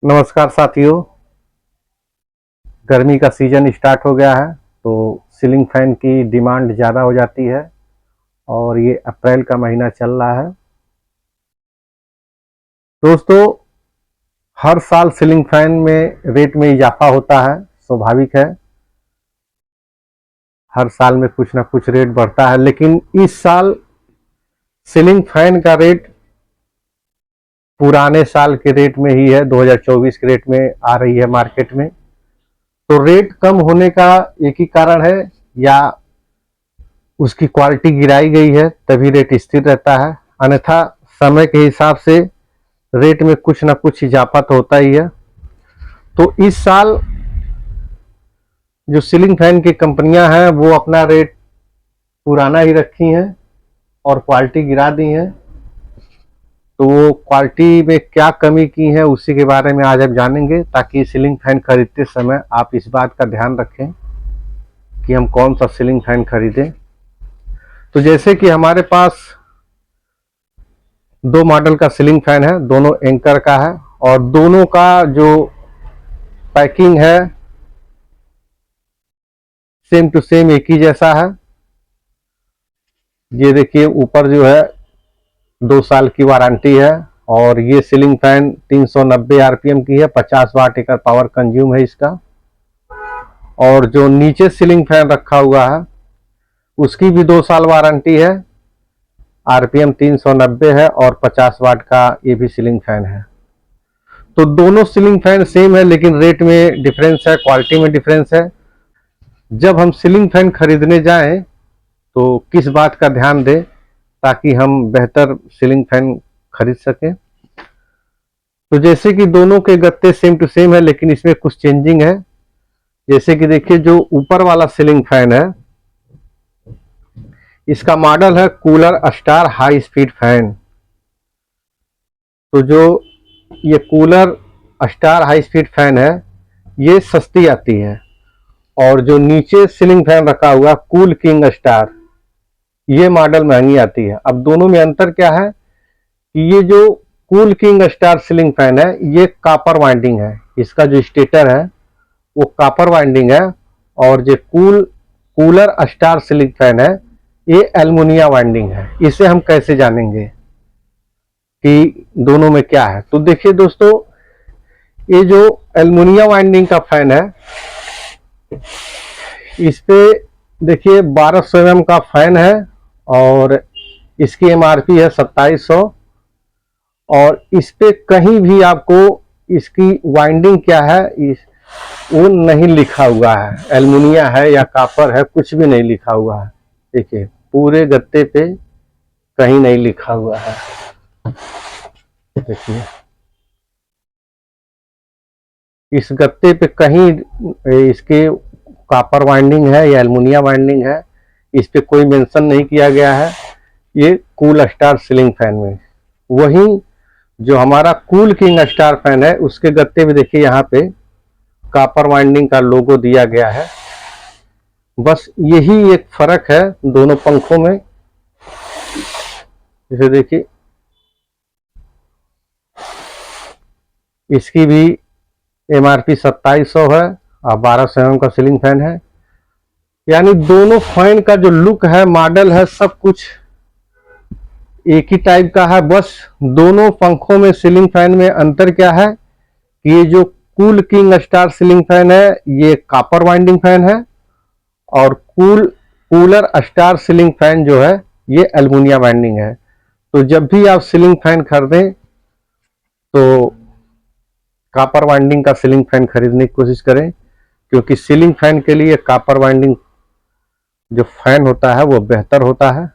नमस्कार साथियों। गर्मी का सीजन स्टार्ट हो गया है तो सीलिंग फैन की डिमांड ज़्यादा हो जाती है और ये अप्रैल का महीना चल रहा है। दोस्तों, हर साल सीलिंग फैन में रेट में इजाफा होता है, स्वाभाविक है। हर साल में कुछ ना कुछ रेट बढ़ता है, लेकिन इस साल सीलिंग फैन का रेट पुराने साल के रेट में ही है, 2024 के रेट में आ रही है मार्केट में। तो रेट कम होने का एक ही कारण है, या उसकी क्वालिटी गिराई गई है तभी रेट स्थिर रहता है, अन्यथा समय के हिसाब से रेट में कुछ ना कुछ इजाफा तो होता ही है। तो इस साल जो सीलिंग फैन की कंपनियां हैं वो अपना रेट पुराना ही रखी हैं और क्वालिटी गिरा दी हैं। तो वो क्वालिटी में क्या कमी की है उसी के बारे में आज आप जानेंगे, ताकि सीलिंग फैन खरीदते समय आप इस बात का ध्यान रखें कि हम कौन सा सीलिंग फैन खरीदें। तो जैसे कि हमारे पास दो मॉडल का सीलिंग फैन है, दोनों एंकर का है और दोनों का जो पैकिंग है सेम टू सेम एक ही जैसा है। ये देखिए, ऊपर जो है 2 साल की वारंटी है और ये सीलिंग फैन 390 आरपीएम की है, 50 वाट का पावर कंज्यूम है इसका। और जो नीचे सीलिंग फैन रखा हुआ है उसकी भी 2 साल वारंटी है, आरपीएम 390 है और 50 वाट का ये भी सीलिंग फैन है। तो दोनों सीलिंग फैन सेम है, लेकिन रेट में डिफरेंस है, क्वालिटी में डिफरेंस है। जब हम सीलिंग फैन खरीदने जाएं तो किस बात का ध्यान दें ताकि हम बेहतर सीलिंग फैन खरीद सकें। तो जैसे कि दोनों के गत्ते सेम टू सेम है, लेकिन इसमें कुछ चेंजिंग है। जैसे कि देखिए, जो ऊपर वाला सीलिंग फैन है इसका मॉडल है cooler star high speed fan. तो जो ये cooler star high speed fan है ये सस्ती आती है, और जो नीचे सीलिंग फैन रखा हुआ कूल किंग स्टार ये मॉडल महंगी आती है। अब दोनों में अंतर क्या है कि ये जो cool king star ceiling fan है ये कॉपर वाइंडिंग है, इसका जो स्टेटर है वो कॉपर वाइंडिंग है, और जो कूलर स्टार सीलिंग फैन है ये एल्युमिनियम वाइंडिंग है। इसे हम कैसे जानेंगे कि दोनों में क्या है। तो देखिए दोस्तों, ये जो एल्युमिनियम वाइंडिंग का फैन है इस पे देखिए 1200 mm का फैन है और इसकी एमआरपी है 2700, और इस पे कहीं भी आपको इसकी वाइंडिंग क्या है वो नहीं लिखा हुआ है, एल्युमिनियम है या कॉपर है, कुछ भी नहीं लिखा हुआ है। देखिए, पूरे गत्ते पे कहीं नहीं लिखा हुआ है। देखिए, इस गत्ते पे कहीं इसके कॉपर वाइंडिंग है या एल्युमिनियम वाइंडिंग है, इस पे कोई मेंशन नहीं किया गया है ये कूल स्टार सीलिंग फैन में। वहीं जो हमारा कूल किंग स्टार फैन है उसके गत्ते में देखिए यहाँ पे कॉपर वाइंडिंग का लोगो दिया गया है। बस यही एक फर्क है दोनों पंखों में। जैसे देखिए, इसकी भी एमआरपी 2700 है और 1200 mm का सीलिंग फैन है। यानी दोनों फैन का जो लुक है, मॉडल है, सब कुछ एक ही टाइप का है। बस दोनों पंखों में सीलिंग फैन में अंतर क्या है कि ये जो cool king star ceiling fan है ये कॉपर वाइंडिंग फैन है, और कूलर स्टार सीलिंग फैन जो है ये एल्युमिनियम वाइंडिंग है। तो जब भी आप सीलिंग फैन खरीदें तो कॉपर वाइंडिंग का सीलिंग फैन खरीदने की कोशिश करें, क्योंकि सीलिंग फैन के लिए कॉपर वाइंडिंग जो फैन होता है वो बेहतर होता है।